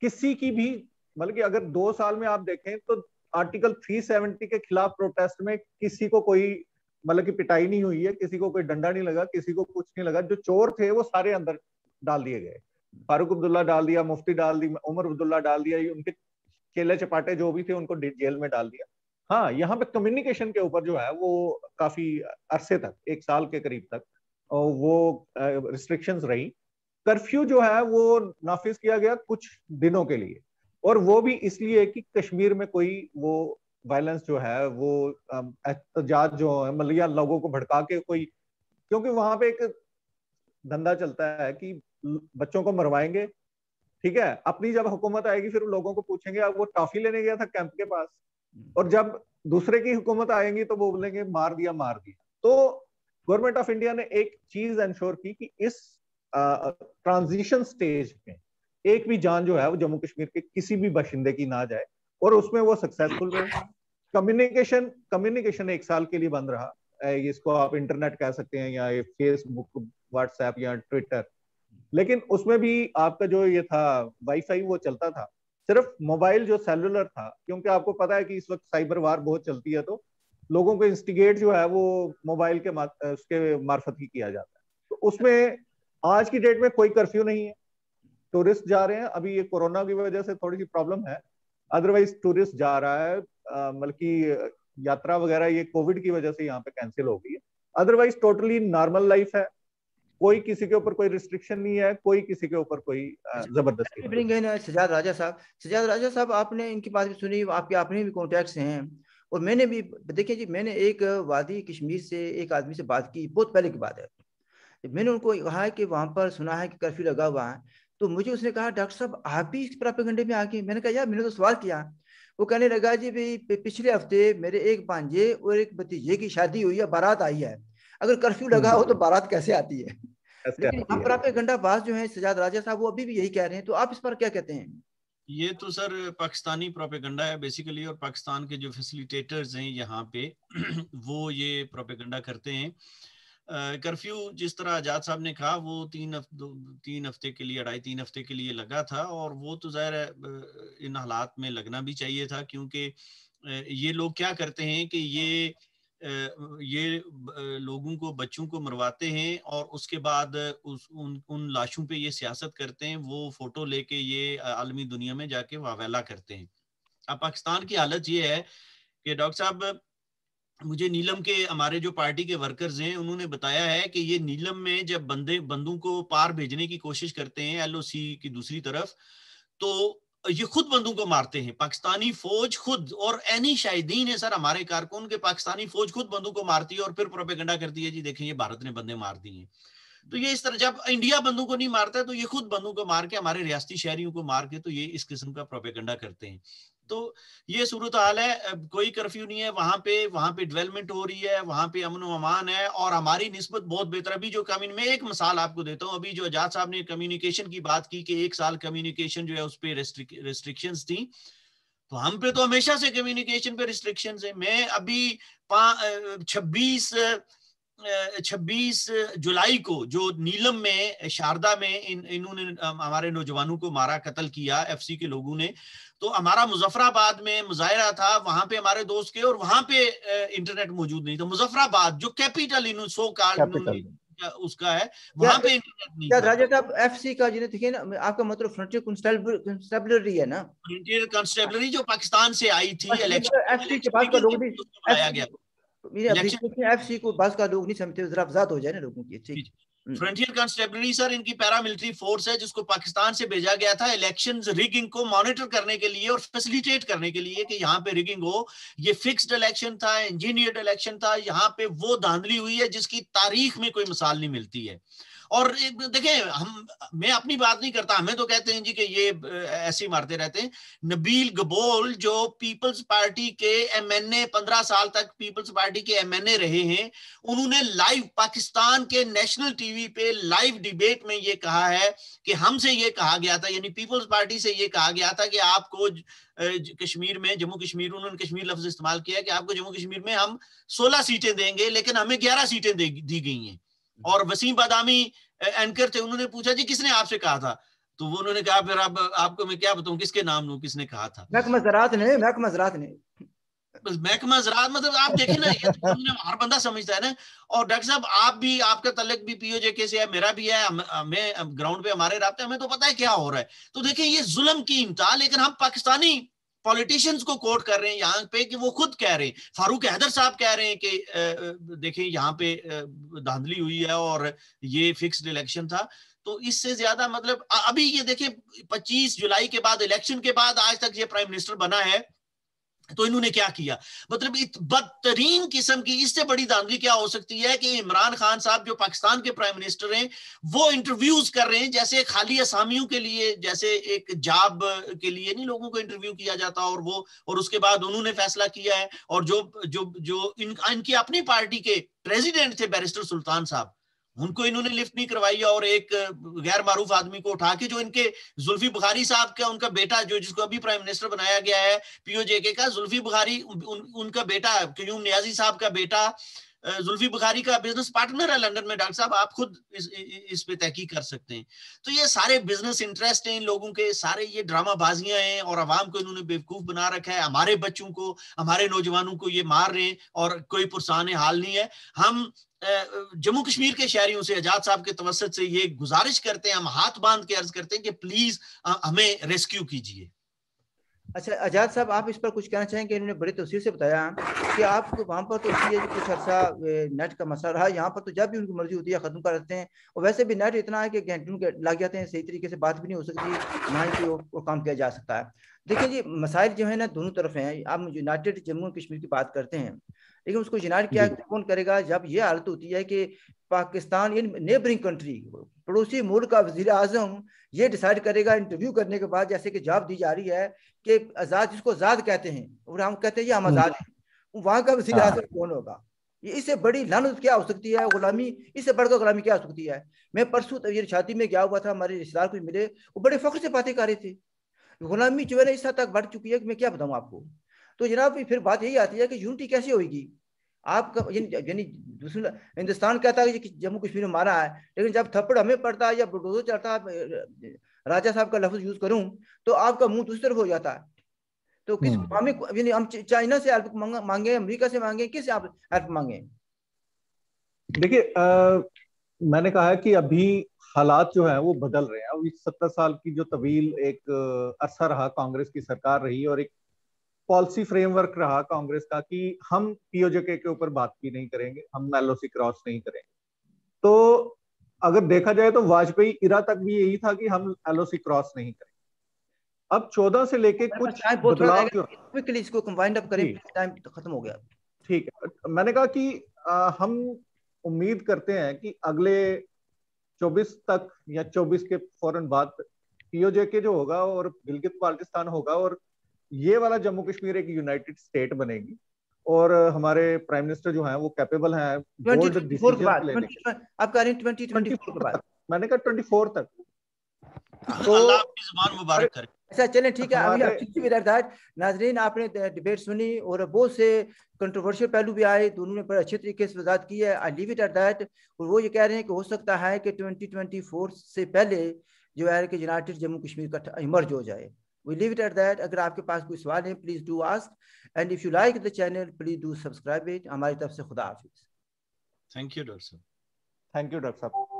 किसी की भी, मतलब कि अगर 2 साल में आप देखें तो आर्टिकल 370 के खिलाफ प्रोटेस्ट में किसी को कोई मतलब कि पिटाई नहीं हुई है, किसी को कोई डंडा नहीं लगा, किसी को कुछ नहीं लगा। जो चोर थे वो सारे अंदर डाल दिए गए। फारूक अब्दुल्ला डाल दिया, मुफ्ती डाल दी, उमर अब्दुल्ला डाल दिया, ये उनके केले चपाटे जो भी थे उनको जेल में डाल दिया। हाँ, यहाँ पे कम्युनिकेशन के ऊपर जो है वो काफी अरसे तक, 1 साल के करीब तक वो रिस्ट्रिक्शंस रही। कर्फ्यू जो है वो नाफिज किया गया कुछ दिनों के लिए, और वो भी इसलिए कि कश्मीर में कोई वो वायलेंस जो है वो एहतजाज जो है मतलब या लोगों को भड़का के कोई, क्योंकि वहां पे एक धंधा चलता है कि बच्चों को मरवाएंगे, ठीक है, अपनी जब हुकूमत आएगी फिर लोगों को पूछेंगे अब वो टॉफी लेने गया था कैंप के पास, और जब दूसरे की हुकूमत आएगी तो वो बोलेंगे मार दिया मार दिया। तो गवर्नमेंट ऑफ इंडिया ने एक चीज इंश्योर की कि इस ट्रांजिशन स्टेज में एक भी जान जो है वो जम्मू कश्मीर के किसी भी बाशिंदे की ना जाए, और उसमें वो सक्सेसफुल रहे। कम्युनिकेशन 1 साल के लिए बंद रहा, इसको आप इंटरनेट कह सकते हैं या ये फेसबुक, व्हाट्सएप या ट्विटर, लेकिन उसमें भी आपका जो ये था वाईफाई वो चलता था, सिर्फ मोबाइल जो सेलुलर था, क्योंकि आपको पता है कि इस वक्त साइबर वार बहुत चलती है, तो लोगों को इंस्टिगेट जो है वो मोबाइल के उसके मार्फत ही किया जाता है। तो उसमें आज की डेट में कोई कर्फ्यू नहीं है, टूरिस्ट जा रहे हैं, अभी ये कोरोना की वजह से थोड़ी सी प्रॉब्लम है, अदरवाइज टूरिस्ट जा रहा है, मतलब की यात्रा वगैरह ये कोविड की वजह से यहाँ पे कैंसिल हो गई है, अदरवाइज टोटली नॉर्मल लाइफ है, कोई किसी के ऊपर कोई रिस्ट्रिक्शन नहीं है, कोई किसी के ऊपर कोई जबरदस्ती नहीं।
सजाद राजा साहब, सजाद राजा साहब, आपने इनकी बात भी सुनी, आपके अपने भी कॉन्टैक्ट्स हैं, और मैंने भी देखिए जी, मैंने एक वादी कश्मीर से एक आदमी से बात की, बहुत पहले की बात है, मैंने उनको कहा है कि वहां पर सुना है कि कर्फ्यू लगा हुआ है, तो मुझे उसने कहा डॉक्टर साहब आप भी इस प्रोपेगेंडे में आ गए। मैंने कहा यार मैंने तो सवाल किया। वो कहने लगा जी भाई पिछले हफ्ते मेरे एक भांजे और एक भतीजे की शादी हुई है, बारात आई है, अगर कर्फ्यू लगा हो तो बारात कैसे आती है? लेकिन यहाँ प्रोपेगेंडा बाज जो है सजाद राजा साहब, वो अभी भी यही कह रहे हैं, तो आप इस पर क्या कहते हैं?
ये तो सर पाकिस्तानी प्रोपेगेंडा है बेसिकली, और पाकिस्तान के जो फैसिलिटेटर्स हैं यहाँ पे वो ये प्रोपेगेंडा करते हैं। कर्फ्यू जिस तरह आजाद साहब ने कहा वो 3 हफ्ते के लिए, 2.5-3 हफ्ते के लिए लगा था, और वो तो ज़ाहिर है इन हालात में लगना भी चाहिए था, क्योंकि ये लोग क्या करते हैं कि ये लोगों को, बच्चों को मरवाते हैं और उसके बाद उन लाशों पे ये सियासत करते हैं, वो फोटो लेके ये आलमी दुनिया में जाके वावेला करते हैं। अब पाकिस्तान की हालत ये है कि डॉक्टर साहब, मुझे नीलम के, हमारे जो पार्टी के वर्कर्स हैं, उन्होंने बताया है कि ये नीलम में जब बंदों को पार भेजने की कोशिश करते हैं एलओसी की दूसरी तरफ, तो ये खुद बंदों को मारते हैं, पाकिस्तानी फौज खुद, और एनी शाहिदीन है सर हमारे कारकुन के, पाकिस्तानी फौज खुद बंदों को मारती है और फिर प्रोपेगेंडा करती है जी देखें ये भारत ने बंदे मार दिए। तो ये इस तरह, जब इंडिया बंदों को नहीं मारता है तो ये खुद बंदों को मार के, हमारे रियासती शहरियों को मार के, तो ये इस किस्म का प्रोपेगेंडा करते हैं। तो ये सूरत हाल है, कोई कर्फ्यू नहीं है वहां पे डेवलपमेंट हो रही है, वहां पे अमन व अमान है, और हमारी निस्बत बहुत बेहतर। अभी जो मैं एक मिसाल आपको देता हूँ, अभी जो आजाद साहब ने कम्युनिकेशन की बात की कि 1 साल कम्युनिकेशन जो है उस पर रेस्ट्रिक्शंस थी, तो हम पे तो हमेशा से कम्युनिकेशन पे रिस्ट्रिक्शंस है। मैं अभी 26 जुलाई को जो नीलम में, शारदा में इन्होंने हमारे नौजवानों को मारा, कत्ल किया एफसी के लोगों ने, तो हमारा मुजफ्फराबाद में मुजाहिरा था, वहां पे हमारे दोस्त के, और वहां पे इंटरनेट मौजूद नहीं था। मुजफ्फराबाद जो कैपिटल सो कॉल्ड उसका है, वहां पे इंटरनेट नहीं था।
राजा साहब एफसी का जिन्हें देखिए ना, आपका मतलब फ्रंटियर कंस्टेबलरी है ना?
फ्रंटियर कंस्टेबलरी जो पाकिस्तान से आई थी,
एफसी के पास का लोग भी
बुलाया गया,
एफसी को बस का लोग नहीं समझते, जरा वजात हो जाए ना लोगों की। ठीक,
फ्रंटियर कंस्टेबलरी सर इनकी पैरामिलिट्री फोर्स है जिसको पाकिस्तान से भेजा गया था इलेक्शंस रिगिंग को मॉनिटर करने के लिए और फैसिलिटेट करने के लिए कि यहाँ पे रिगिंग हो। ये फिक्स्ड इलेक्शन था, इंजीनियर्ड इलेक्शन था, यहाँ पे वो धांधली हुई है जिसकी तारीख में कोई मिसाल नहीं मिलती है। और देखें, मैं अपनी बात नहीं करता, हमें तो कहते हैं जी कि ये ऐसे ही मारते रहते हैं। नबील गबोल जो पीपल्स पार्टी के एमएनए, 15 साल तक पीपल्स पार्टी के एमएनए रहे हैं, उन्होंने लाइव पाकिस्तान के नेशनल टीवी पे लाइव डिबेट में ये कहा है कि हमसे ये कहा गया था, यानी पीपल्स पार्टी से ये कहा गया था कि आपको कश्मीर में, जम्मू कश्मीर, उन्होंने कश्मीर लफ्ज इस्तेमाल किया कि आपको जम्मू कश्मीर में हम 16 सीटें देंगे, लेकिन हमें 11 सीटें दी गई हैं। और वसीम बादामी एंकर थे, उन्होंने पूछा जी किसने आपसे कहा था, तो वो उन्होंने कहा फिर आपको मैं क्या बताऊं किसके नाम लूं, किसने कहा था?
महकमा ज़राअत ने।
महकमा ज़राअत, मतलब आप देखें ना, ये तो हर बंदा समझता है ना। और डॉक्टर साहब आप भी, आपका तल्लुक भी पीओजेके से है, मेरा भी है, हमें ग्राउंड पे हमारे रास्ते, हमें तो पता है क्या हो रहा है। तो देखिए ये जुल्म की इंतहा, लेकिन हम पाकिस्तानी पॉलिटिशियंस को कोट कर रहे हैं यहाँ पे कि वो खुद कह रहे हैं, फारूक हैदर साहब कह रहे हैं कि देखें यहाँ पे धांधली हुई है और ये फिक्स्ड इलेक्शन था। तो इससे ज्यादा मतलब अभी ये देखिए 25 जुलाई के बाद, इलेक्शन के बाद आज तक ये प्राइम मिनिस्टर बना है, तो इन्होंने क्या किया, मतलब बदतरीन किस्म की, इससे बड़ी धांधली क्या हो सकती है कि इमरान खान साहब जो पाकिस्तान के प्राइम मिनिस्टर हैं, वो इंटरव्यूज कर रहे हैं जैसे खाली असामियों के लिए, जैसे एक जॉब के लिए नहीं लोगों को इंटरव्यू किया जाता, और वो, और उसके बाद उन्होंने फैसला किया है। और जो जो जो इनकी अपनी पार्टी के प्रेसिडेंट थे बैरिस्टर सुल्तान साहब, उनको इन्होंने लिफ्ट नहीं करवाई, और एक गैर मारूफ आदमी को उठा के, जो इनके जुल्फी बुखारी साहब का, उनका बेटा जो, जिसको अभी प्राइम मिनिस्टर बनाया गया है पीओजेके का, जुल्फी बुखारी, उनका बेटा क्यूम नियाजी साहब का बेटा जुल्फी बुखारी का बिजनेस पार्टनर है लंदन में। डॉक्टर साहब आप खुद इस पे तहकीक कर सकते हैं। तो ये सारे बिजनेस इंटरेस्ट हैं इन लोगों के, सारे ये ड्रामा बाजियां हैं, और आवाम को इन्होंने बेवकूफ बना रखा है। हमारे बच्चों को, हमारे नौजवानों को ये मार रहे हैं और कोई पुरसान हाल नहीं है। हम जम्मू कश्मीर के शहरियों से, आजाद साहब के तवसत से ये गुजारिश करते हैं, हम हाथ बांध के अर्ज करते हैं कि प्लीज हमें रेस्क्यू कीजिए।
अच्छा आजाद साहब, आप इस पर कुछ कहना चाहेंगे? इन्होंने बड़ी तफसील से बताया कि आप वहाँ पर तो इसलिए कुछ अर्सा नेट का मसला रहा, यहाँ पर तो जब भी उनकी मर्जी होती है ख़त्म कर देते हैं, और वैसे भी नेट इतना है कि घंटों के लग जाते हैं, सही तरीके से बात भी नहीं हो सकती, ना ही वो काम किया जा सकता है। देखिए जी, मसाइल जो है ना दोनों तरफ हैं। आप यूनाइटेड जम्मू और कश्मीर की बात करते हैं, लेकिन उसको यूनाइट क्या कौन करेगा जब ये हालत होती है कि पाकिस्तान इन नेबरिंग कंट्री, पड़ोसी मुल्क का वजीर आजम ये डिसाइड करेगा इंटरव्यू करने के बाद, जैसे कि जवाब दी जा रही है कि आजाद, जिसको आजाद कहते हैं और हम कहते हैं ये हम आजाद हैं, वहां का वजीर आजम कौन होगा? ये इससे बड़ी लानत क्या हो सकती है? गुलामी, इससे बढ़कर गुलामी क्या हो सकती है? मैं परसों तबीर शादी में गया हुआ था, हमारे रिश्तेदार को मिले, वो बड़े फख्र से बातें कर रहे थे। गुलामी जो है ना इस हद तक बढ़ चुकी है कि मैं क्या बताऊं आपको। तो जनाब फिर बात यही आती है कि यूनिटी कैसे होगी? आपका यानी हिंदुस्तान कहता है कि जम्मू कश्मीर में मारा है, लेकिन जब थप्पड़ हमें पड़ता है या बुलडोजर चलता है, राजा साहब का लफ्ज यूज करूं, तो आपका मुंह दूसरी तरफ हो जाता है। तो किस हमें, यानी हम चाइना से हेल्प मांगे, अमेरिका से मांगे, किस आप हेल्प मांगे?
देखिए मैंने कहा है कि अभी हालात जो है वो बदल रहे हैं। अभी 70 साल की जो तवील एक अरसा रहा कांग्रेस की सरकार रही, और एक पॉलिसी फ्रेमवर्क रहा कांग्रेस का कि हम पीओजेके के ऊपर बात भी नहीं करेंगे, हम एलओसी क्रॉस नहीं करेंगे। तो अगर देखा जाए तो वाजपेयी इरा तक भी यही था कि हम एलओसी क्रॉस नहीं करेंगे। अब 14 से लेके कुछ बदलाव जो,
क्विकली इसको कंबाइंड अप करें, टाइम खत्म हो गया।
ठीक है, मैंने कहा कि हम उम्मीद करते हैं कि अगले 24 तक या 24 के फौरन बाद पीओजेके जो होगा और गिलगित बाल्टिस्तान होगा, और ये वाला जम्मू कश्मीर एक यूनाइटेड स्टेट बनेगी, और हमारे प्राइम मिनिस्टर जो हैं वो कैपेबल हैं बोल्ड डिसीजन लेने के।
आप कह रहे हैं 2024 के बाद?
मैंने कहा 24 तक।
तो अल्लाह आपकी जुबान मुबारक करे।
अच्छा चलें ठीक है। अभी नाजरीन आपने डिबेट सुनी और बहुत से कंट्रोवर्शियल पहलू भी आए, दोनों ने बड़े अच्छे तरीके से वजाहत की है। I leave it at that. और वो ये कह रहे हैं कि हो सकता है कि 2024 से पहले जो है कि यूनाइटेड जम्मू कश्मीर का इमर्ज हो जाए। We leave it at that. अगर आपके पास कोई सवाल है please do ask, and if you like the channel please do subscribe it. हमारी तरफ से खुदा हाफिज।
थैंक यू डॉक्टर साहब।
थैंक यू डॉक्टर साहब।